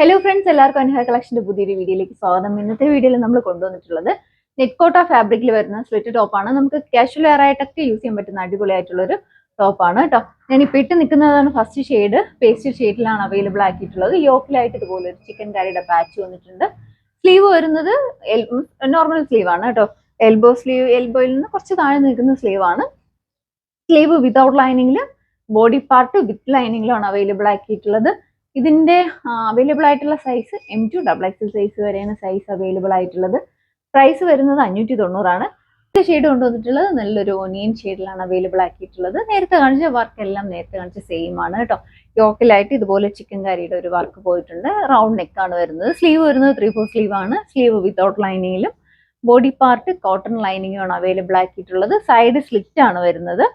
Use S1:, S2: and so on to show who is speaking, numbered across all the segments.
S1: Hello friends, എല്ലാവർക്കും അനുഹ കളക്ഷന്റെ പുതിയൊരു വീഡിയോയിലേക്ക് സ്വാഗതം. ഇന്നത്തെ വീഡിയോയിൽ നമ്മൾ കൊണ്ടുവന്നിട്ടുള്ളത് നെറ്റ്കോട്ട ഫാബ്രിക്കിൽ വരുന്ന സ്ലിറ്റ് ടോപ്പാണ്. നമുക്ക് കാഷ്വൽ വെയർ ആയിട്ടൊക്കെ യൂസ് ചെയ്യാൻ പറ്റുന്ന അടിപൊളിയായിട്ടുള്ളൊരു ടോപ്പാണ് കേട്ടോ. ഞാനിപ്പോൾ ഇട്ട് നിൽക്കുന്നതാണ് ഫസ്റ്റ് ഷെയ്ഡ്. പേസ്റ്റൽ ഷെയ്ഡിലാണ് അവൈലബിൾ ആക്കിയിട്ടുള്ളത്. യോക്കിലായിട്ട് ഇതുപോലെ ഒരു ചിക്കൻ കറിയുടെ പാച്ച് വന്നിട്ടുണ്ട്. സ്ലീവ് വരുന്നത് നോർമൽ സ്ലീവ് ആണ് കേട്ടോ. എൽബോയിൽ നിന്ന് കുറച്ച് താഴെ നിൽക്കുന്ന സ്ലീവ് ആണ്. സ്ലീവ് വിതൗട്ട് ലൈനിങ്ങിൽ, ബോഡി പാർട്ട് വിത്ത് ലൈനിങ്ങിലാണ് അവൈലബിൾ ആക്കിയിട്ടുള്ളത്. ഇതിന്റെ അവൈലബിൾ ആയിട്ടുള്ള സൈസ് M2 XXL സൈസ് വരെയാണ് സൈസ് അവൈലബിൾ ആയിട്ടുള്ളത്. പ്രൈസ് വരുന്നത് 590 ആണ്. ഷെയ്ഡ് കൊണ്ടുവന്നിട്ടുള്ളത് നല്ലൊരു ഓനിയൻ ഷെയ്ഡിലാണ് അവൈലബിൾ ആക്കിയിട്ടുള്ളത്. നേരത്തെ കാണിച്ച വർക്ക് എല്ലാം നേരത്തെ കാണിച്ച സെയിം ആണ് കേട്ടോ. യോക്കിലായിട്ട് ഇതുപോലെ ചിക്കൻ കറിയുടെ ഒരു വർക്ക് പോയിട്ടുണ്ട്. റൗണ്ട് നെക്ക് ആണ് വരുന്നത്. സ്ലീവ് വരുന്നത് 3/4 സ്ലീവ് ആണ്. സ്ലീവ് വിതൗട്ട് ലൈനിങ്ങിലും ബോഡി പാർട്ട് കോട്ടൺ ലൈനിങ്ങും ആണ് അവൈലബിൾ ആക്കിയിട്ടുള്ളത്. സൈഡ് സ്ലിറ്റ് ആണ് വരുന്നത്.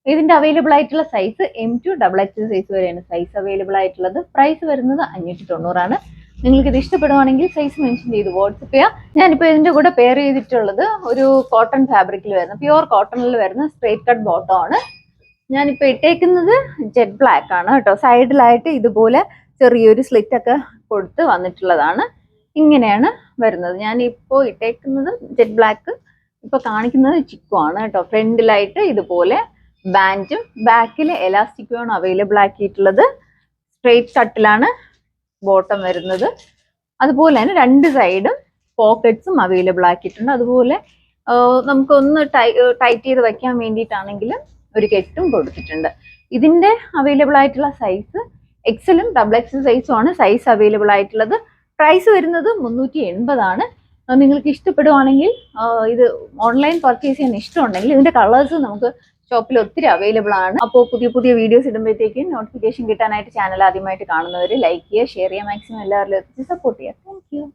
S1: ഇതിന്റെ അവൈലബിൾ ആയിട്ടുള്ള സൈസ് M2 XXL സൈസ് വരെയാണ് സൈസ് അവൈലബിൾ ആയിട്ടുള്ളത്. പ്രൈസ് വരുന്നത് 590 ആണ്. നിങ്ങൾക്ക് ഇത് ഇഷ്ടപ്പെടുവാണെങ്കിൽ സൈസ് മെൻഷൻ ചെയ്ത് വാട്സപ്പ് ചെയ്യാം. ഞാനിപ്പോൾ ഇതിന്റെ കൂടെ പെയർ ചെയ്തിട്ടുള്ളത് ഒരു കോട്ടൺ ഫാബ്രിക്കിൽ വരുന്ന പ്യുവർ കോട്ടണിൽ വരുന്ന സ്ട്രേറ്റ് കട്ട് ബോട്ടം ആണ്. ഞാനിപ്പോൾ ഇട്ടേക്കുന്നത് ജെറ്റ് ബ്ലാക്ക് ആണ് കേട്ടോ. സൈഡിലായിട്ട് ഇതുപോലെ ചെറിയൊരു സ്ലിറ്റ് ഒക്കെ കൊടുത്ത് വന്നിട്ടുള്ളതാണ്. ഇങ്ങനെയാണ് വരുന്നത്. ഞാനിപ്പോൾ ഇട്ടേക്കുന്നത് ജെറ്റ് ബ്ലാക്ക്, ഇപ്പൊ കാണിക്കുന്നത് ചിക്കു ആണ് കേട്ടോ. ഫ്രണ്ടിലായിട്ട് ഇതുപോലെ ബാൻഡും ബാക്കിൽ എലാസ്റ്റിക്കും ആണ് അവൈലബിൾ ആക്കിയിട്ടുള്ളത്. സ്ട്രെയിറ്റ് കട്ടിലാണ് ബോട്ടം വരുന്നത്. അതുപോലെ തന്നെ രണ്ട് സൈഡും പോക്കറ്റ്സും അവൈലബിൾ ആക്കിയിട്ടുണ്ട്. അതുപോലെ നമുക്കൊന്ന് ടൈറ്റ് ചെയ്ത് വെക്കാൻ വേണ്ടിയിട്ടാണെങ്കിലും ഒരു കെട്ടും കൊടുത്തിട്ടുണ്ട്. ഇതിന്റെ അവൈലബിൾ ആയിട്ടുള്ള സൈസ് XLും XXL സൈസും ആണ് സൈസ് അവൈലബിൾ ആയിട്ടുള്ളത്. പ്രൈസ് വരുന്നത് 380 ആണ്. നിങ്ങൾക്ക് ഇഷ്ടപ്പെടുവാണെങ്കിൽ, ഇത് ഓൺലൈൻ പർച്ചേസ് ചെയ്യാൻ ഇഷ്ടമുണ്ടെങ്കിൽ ഇതിന്റെ കളേഴ്സ് നമുക്ക് ഷോപ്പിൽ ഒത്തിരി അവൈലബിൾ ആണ്. അപ്പോൾ പുതിയ പുതിയ വീഡിയോസ് ഇടുമ്പോഴത്തേക്കും നോട്ടിഫിക്കേഷൻ കിട്ടാനായിട്ട് ചാനൽ ആദ്യമായിട്ട് കാണുന്നവർ ലൈക്ക് ചെയ്യുക, ഷെയർ ചെയ്യുക, മാക്സിമം എല്ലാവരിലും എത്തിച്ച് സപ്പോർട്ട് ചെയ്യുക. Thank you.